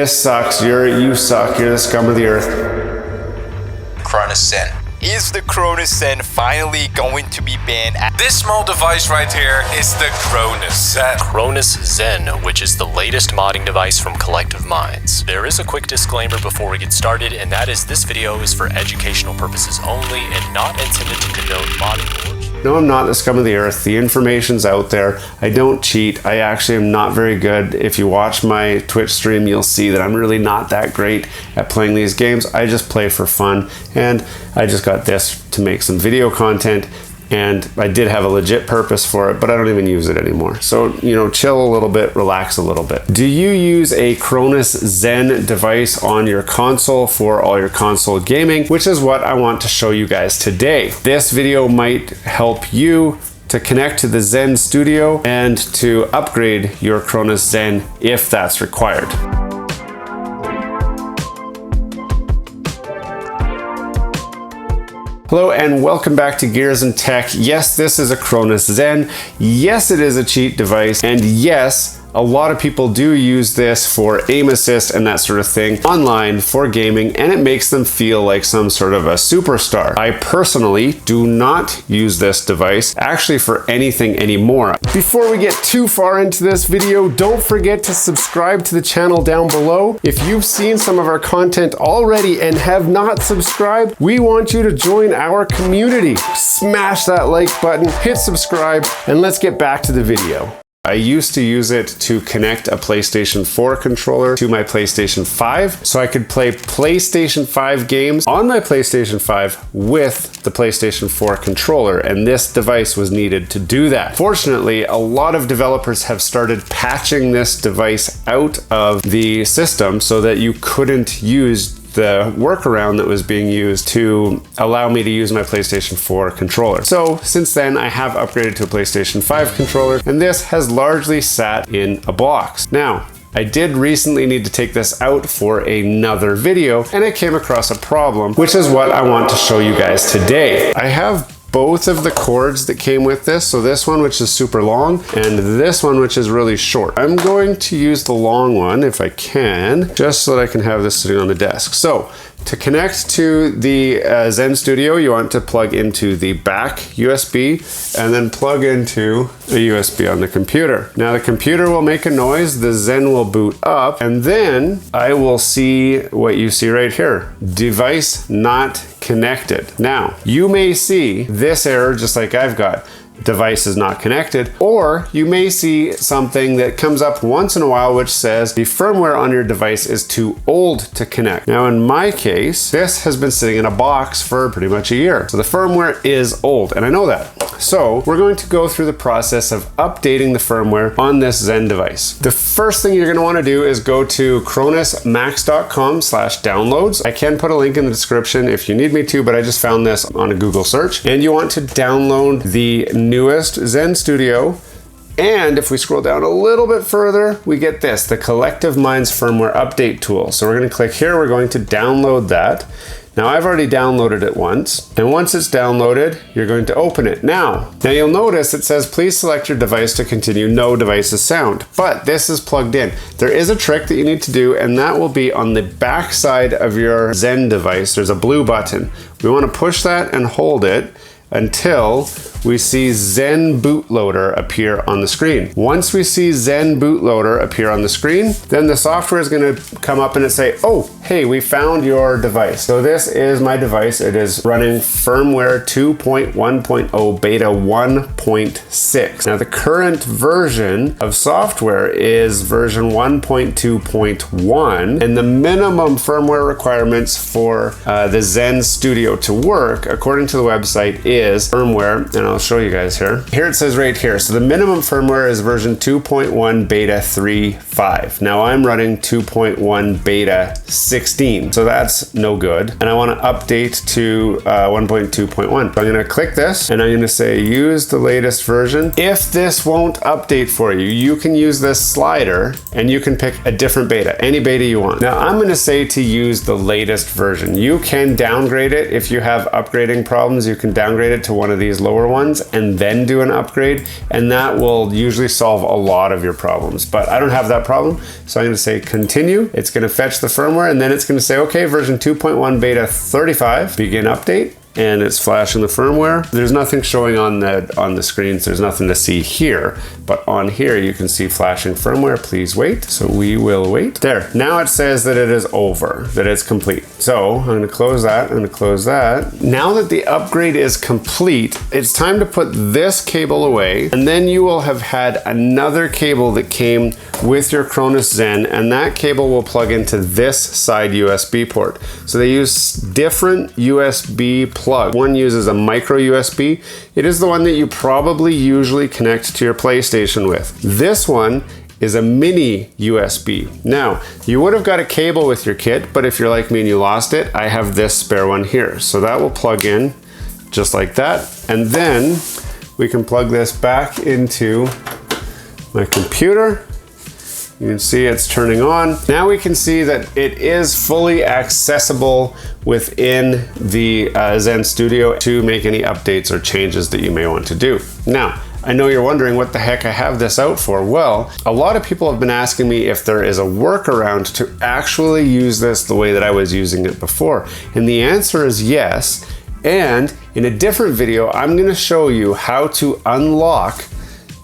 This sucks, you suck, you're the scum of the earth. Cronus Zen. Is the Cronus Zen finally going to be banned? This small device right here is the Cronus Zen. Cronus Zen, which is the latest modding device from Collective Minds. There is a quick disclaimer before we get started, and that is this video is for educational purposes only and not intended to condone modding or... No, I'm not the scum of the earth. The information's out there. I don't cheat. I actually am not very good. If you watch my Twitch stream, you'll see that I'm really not that great at playing these games. I just play for fun, and I just got this to make some video content, and I did have a legit purpose for it, but I don't even use it anymore. So, you know, chill a little bit, relax a little bit. Do you use a Cronus Zen device on your console for all your console gaming? Which is what I want to show you guys today. This video might help you to connect to the Zen Studio and to upgrade your Cronus Zen if that's required. Hello and welcome back to Gears and Tech. Yes, this is a Cronus Zen. Yes, it is a cheat device. And yes, a lot of people do use this for aim assist and that sort of thing online for gaming, and it makes them feel like some sort of a superstar. I personally do not use this device actually for anything anymore. Before we get too far into this video, don't forget to subscribe to the channel down below. If you've seen some of our content already and have not subscribed, we want you to join our community. Smash that like button, hit subscribe, and let's get back to the video. I used to use it to connect a PlayStation 4 controller to my PlayStation 5 so I could play PlayStation 5 games on my PlayStation 5 with the PlayStation 4 controller, and this device was needed to do that. Fortunately, a lot of developers have started patching this device out of the system so that you couldn't use the workaround that was being used to allow me to use my PlayStation 4 controller. So since then, I have upgraded to a PlayStation 5 controller, and this has largely sat in a box. Now, I did recently need to take this out for another video, and I came across a problem, which is what I want to show you guys today. I have both of the cords that came with this, so this one which is super long and this one which is really short. I'm going to use the long one if I can, just so that I can have this sitting on the desk. So to connect to the Zen Studio, you want to plug into the back USB and then plug into a USB on the computer. Now the computer will make a noise, the Zen will boot up, and then I will see what you see right here. Device not connected. Now, you may see this error just like I've got. Device is not connected, or you may see something that comes up once in a while which says the firmware on your device is too old to connect. Now in my case, this has been sitting in a box for pretty much a year. So the firmware is old, and I know that. So we're going to go through the process of updating the firmware on this Zen device. The first thing you're going to want to do is go to cronusmax.com/downloads. I can put a link in the description if you need me to, but I just found this on a Google search. And you want to download the newest Zen Studio. And if we scroll down a little bit further, we get this, the Collective Minds firmware update tool. So we're going to click here, we're going to download that. Now I've already downloaded it once, and once it's downloaded, you're going to open it. Now you'll notice it says, please select your device to continue, no devices sound, but this is plugged in. There is a trick that you need to do, and that will be on the back side of your Zen device. There's a blue button. We want to push that and hold it until we see Zen Bootloader appear on the screen. Once we see Zen Bootloader appear on the screen, then the software is going to come up and it say, oh, hey, we found your device. So this is my device. It is running firmware 2.1.0 beta 1.6. Now the current version of software is version 1.2.1, and the minimum firmware requirements for the Zen Studio to work, according to the website, is firmware, and I'll show you guys here. Here it says right here, so the minimum firmware is version 2.1 beta 3.5. Now I'm running 2.1 beta 16, so that's no good. And I want to update to 1.2.1. So I'm going to click this, and I'm going to say use the latest version. If this won't update for you, you can use this slider, and you can pick a different beta, any beta you want. Now I'm going to say to use the latest version. You can downgrade it if you have upgrading problems. You can downgrade it to one of these lower ones. ones and then do an upgrade, and that will usually solve a lot of your problems. But I don't have that problem, so I'm going to say continue. It's going to fetch the firmware, and then it's going to say, okay, version 2.1 beta 35, begin update. And it's flashing the firmware. There's nothing showing on the screens. There's nothing to see here, but on here you can see flashing firmware. Please wait. So we will wait. There. Now it says that it is over, that it's complete. So I'm going to close that. I'm going to close that. Now that the upgrade is complete, it's time to put this cable away, and then you will have had another cable that came with your Cronus Zen, and that cable will plug into this side USB port. So they use different USB plugs. One uses a micro USB. It is the one that you probably usually connect to your PlayStation with. This one is a mini USB. Now, you would have got a cable with your kit, but if you're like me and you lost it, I have this spare one here. So that will plug in just like that. And then we can plug this back into my computer. You can see it's turning on. Now we can see that it is fully accessible within the Zen Studio to make any updates or changes that you may want to do. Now, I know you're wondering what the heck I have this out for. Well, a lot of people have been asking me if there is a workaround to actually use this the way that I was using it before. And the answer is yes. And in a different video, I'm going to show you how to unlock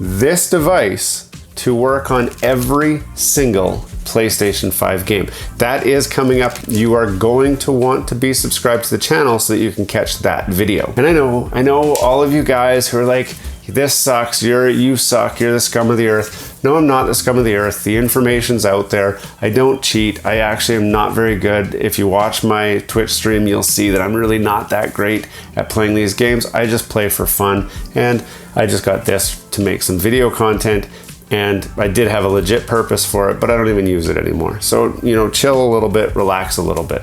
this device to work on every single PlayStation 5 game. That is coming up. You are going to want to be subscribed to the channel so that you can catch that video. And I know all of you guys who are like, this sucks, you suck, you're the scum of the earth. No, I'm not the scum of the earth. The information's out there. I don't cheat. I actually am not very good. If you watch my Twitch stream, you'll see that I'm really not that great at playing these games. I just play for fun, and I just got this to make some video content. And I did have a legit purpose for it, but I don't even use it anymore. So, you know, chill a little bit, relax a little bit.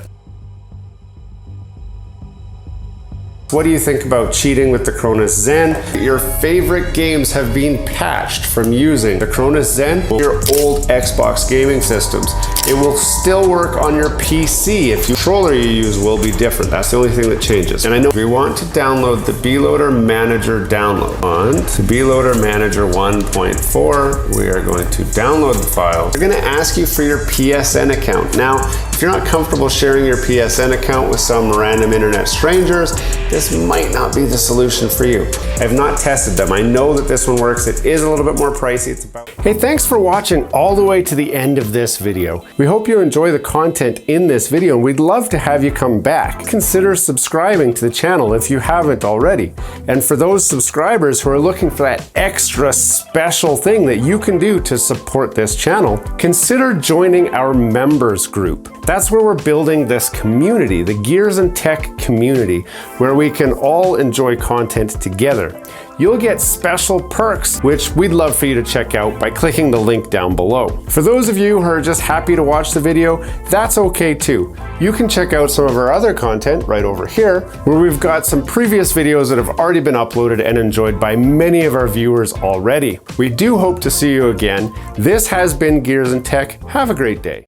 What do you think about cheating with the Cronus Zen? Your favorite games have been patched from using the Cronus Zen or your old Xbox gaming systems. It will still work on your PC. If the controller you use will be different. That's the only thing that changes. And I know we want to download the Beloader Manager download. On to Beloader Manager 1.4, we are going to download the file. They're going to ask you for your PSN account. Now, if you're not comfortable sharing your PSN account with some random internet strangers, this might not be the solution for you. I have not tested them. I know that this one works. It is a little bit more pricey. It's about... Hey, thanks for watching all the way to the end of this video. We hope you enjoy the content in this video, and we'd love to have you come back. Consider subscribing to the channel if you haven't already. And for those subscribers who are looking for that extra special thing that you can do to support this channel, consider joining our members group. That's where we're building this community, the Gears and Tech community, where we can all enjoy content together. You'll get special perks, which we'd love for you to check out by clicking the link down below. For those of you who are just happy to watch the video, that's okay too. You can check out some of our other content right over here, where we've got some previous videos that have already been uploaded and enjoyed by many of our viewers already. We do hope to see you again. This has been Gears and Tech. Have a great day.